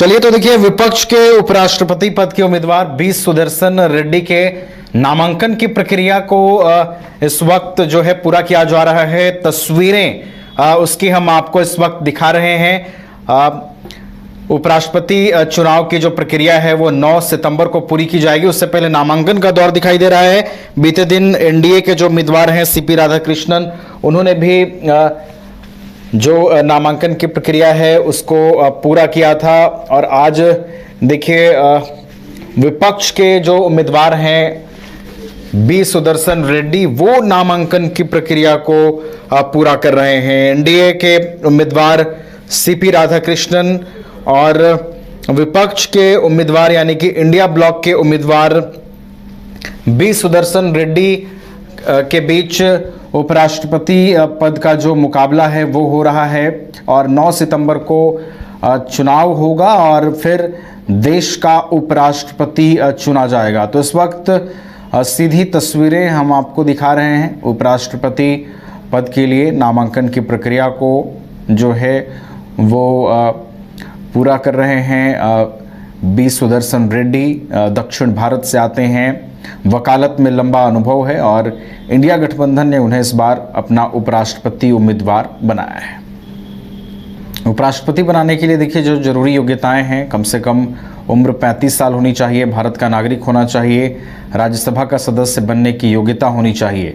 चलिए तो देखिए, विपक्ष के उपराष्ट्रपति पद के उम्मीदवार बी सुदर्शन रेड्डी के नामांकन की प्रक्रिया को इस वक्त जो है पूरा किया जा रहा है। तस्वीरें उसकी हम आपको इस वक्त दिखा रहे हैं। उपराष्ट्रपति चुनाव की जो प्रक्रिया है वो 9 सितंबर को पूरी की जाएगी। उससे पहले नामांकन का दौर दिखाई दे रहा है। बीते दिन एनडीए के जो उम्मीदवार हैं सीपी राधाकृष्णन, उन्होंने भी जो नामांकन की प्रक्रिया है उसको पूरा किया था। और आज देखिए, विपक्ष के जो उम्मीदवार हैं बी सुदर्शन रेड्डी, वो नामांकन की प्रक्रिया को पूरा कर रहे हैं। एनडीए के उम्मीदवार सीपी राधाकृष्णन और विपक्ष के उम्मीदवार यानी कि इंडिया ब्लॉक के उम्मीदवार बी सुदर्शन रेड्डी के बीच उपराष्ट्रपति पद का जो मुकाबला है वो हो रहा है। और 9 सितंबर को चुनाव होगा और फिर देश का उपराष्ट्रपति चुना जाएगा। तो इस वक्त सीधी तस्वीरें हम आपको दिखा रहे हैं। उपराष्ट्रपति पद के लिए नामांकन की प्रक्रिया को जो है वो पूरा कर रहे हैं बी सुदर्शन रेड्डी। दक्षिण भारत से आते हैं, वकालत में लंबा अनुभव है और इंडिया गठबंधन ने उन्हें इस बार अपना उपराष्ट्रपति उम्मीदवार बनाया है। उपराष्ट्रपति बनाने के लिए देखिए जो जरूरी योग्यताएं हैं, कम से कम उम्र 35 साल होनी चाहिए, भारत का नागरिक होना चाहिए, राज्यसभा का सदस्य बनने की योग्यता होनी चाहिए।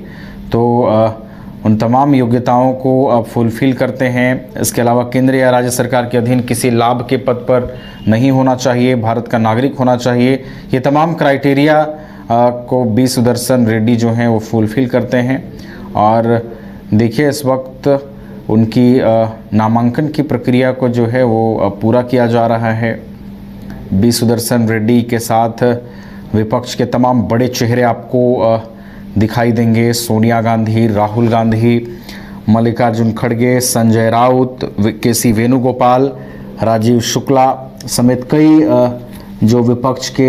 तो उन तमाम योग्यताओं को फुलफिल करते हैं। इसके अलावा केंद्र या राज्य सरकार के अधीन किसी लाभ के पद पर नहीं होना चाहिए, भारत का नागरिक होना चाहिए। ये तमाम क्राइटेरिया को बी सुदर्शन रेड्डी जो हैं वो फुलफिल करते हैं। और देखिए इस वक्त उनकी नामांकन की प्रक्रिया को जो है वो पूरा किया जा रहा है। बी सुदर्शन रेड्डी के साथ विपक्ष के तमाम बड़े चेहरे आपको दिखाई देंगे। सोनिया गांधी, राहुल गांधी, मल्लिकार्जुन खड़गे, संजय राउत, के.सी. वेणुगोपाल, राजीव शुक्ला समेत कई जो विपक्ष के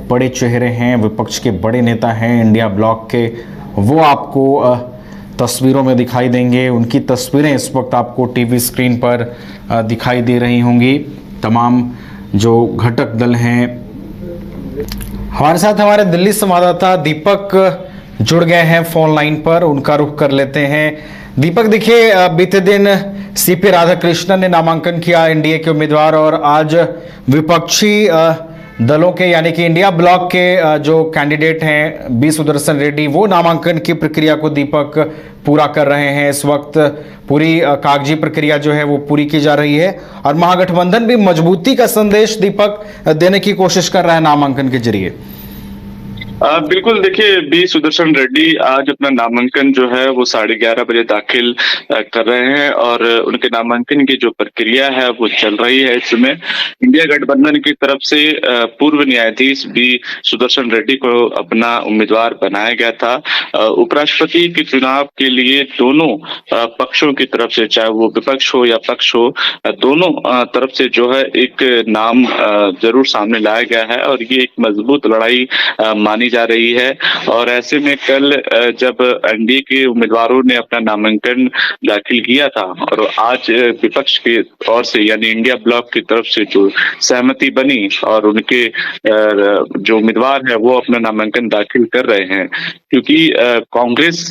बड़े चेहरे हैं, विपक्ष के बड़े नेता हैं इंडिया ब्लॉक के, वो आपको तस्वीरों में दिखाई देंगे। उनकी तस्वीरें इस वक्त आपको टीवी स्क्रीन पर दिखाई दे रही होंगी। तमाम जो घटक दल हैं, हमारे साथ हमारे दिल्ली संवाददाता दीपक जुड़ गए हैं फोन लाइन पर, उनका रुख कर लेते हैं। दीपक, देखिए बीते दिन सीपी राधाकृष्णन ने नामांकन किया एनडीए के उम्मीदवार, और आज विपक्षी दलों के यानी कि इंडिया ब्लॉक के जो कैंडिडेट हैं बी सुदर्शन रेड्डी, वो नामांकन की प्रक्रिया को दीपक पूरा कर रहे हैं। इस वक्त पूरी कागजी प्रक्रिया जो है वो पूरी की जा रही है और महागठबंधन भी मजबूती का संदेश दीपक देने की कोशिश कर रहा है नामांकन के जरिए। बिल्कुल, देखिए बी सुदर्शन रेड्डी आज अपना नामांकन जो है वो 11:30 बजे दाखिल कर रहे हैं और उनके नामांकन की जो प्रक्रिया है वो चल रही है। इस समय इंडिया गठबंधन की तरफ से पूर्व न्यायाधीश बी सुदर्शन रेड्डी को अपना उम्मीदवार बनाया गया था। उपराष्ट्रपति के चुनाव के लिए दोनों पक्षों की तरफ से, चाहे वो विपक्ष हो या पक्ष हो, दोनों तरफ से जो है एक नाम जरूर सामने लाया गया है और ये एक मजबूत लड़ाई मानी जा रही है। और ऐसे में कल जब एनडीए के उम्मीदवारों ने अपना नामांकन दाखिल किया था और आज विपक्ष की ओर से यानी इंडिया ब्लॉक की तरफ से जो सहमति बनी और उनके जो उम्मीदवार है वो अपना नामांकन दाखिल कर रहे हैं, क्योंकि कांग्रेस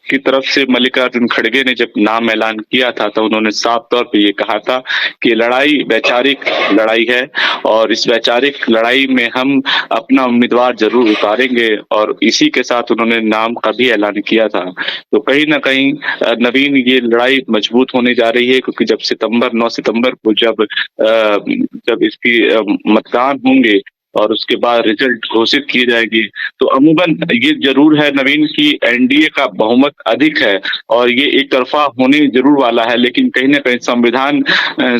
की तरफ से मल्लिकार्जुन खड़गे ने जब नाम ऐलान किया था तो उन्होंने साफ तौर पे ये कहा था कि लड़ाई वैचारिक लड़ाई है और इस वैचारिक लड़ाई में हम अपना उम्मीदवार जरूर उतारेंगे, और इसी के साथ उन्होंने नाम का भी ऐलान किया था। तो कहीं ना कहीं नवीन ये लड़ाई मजबूत होने जा रही है, क्योंकि जब 9 सितंबर को जब इसकी मतदान होंगे और उसके बाद रिजल्ट घोषित किए जाएंगे, तो अमूमन ये जरूर है नवीन की एनडीए का बहुमत अधिक है और ये एक तरफा होने जरूर वाला है। लेकिन कहीं ना कहीं संविधान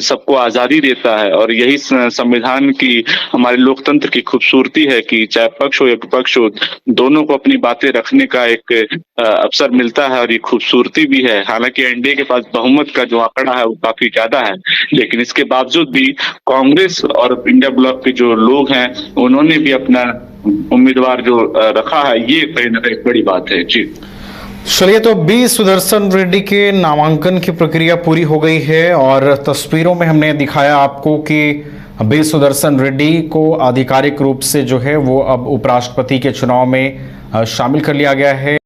सबको आजादी देता है और यही संविधान की, हमारे लोकतंत्र की खूबसूरती है कि चाहे पक्ष हो या विपक्ष हो, दोनों को अपनी बातें रखने का एक अवसर मिलता है और ये खूबसूरती भी है। हालांकि एनडीए के पास बहुमत का जो आंकड़ा है वो काफी ज्यादा है, लेकिन इसके बावजूद भी कांग्रेस और इंडिया ब्लॉक के जो लोग हैं उन्होंने भी अपना उम्मीदवार जो रखा है, ये कहीं ना कहीं बड़ी बात है। जी चलिए, तो बी सुदर्शन रेड्डी के नामांकन की प्रक्रिया पूरी हो गई है और तस्वीरों में हमने दिखाया आपको कि बी सुदर्शन रेड्डी को आधिकारिक रूप से जो है वो अब उपराष्ट्रपति के चुनाव में शामिल कर लिया गया है।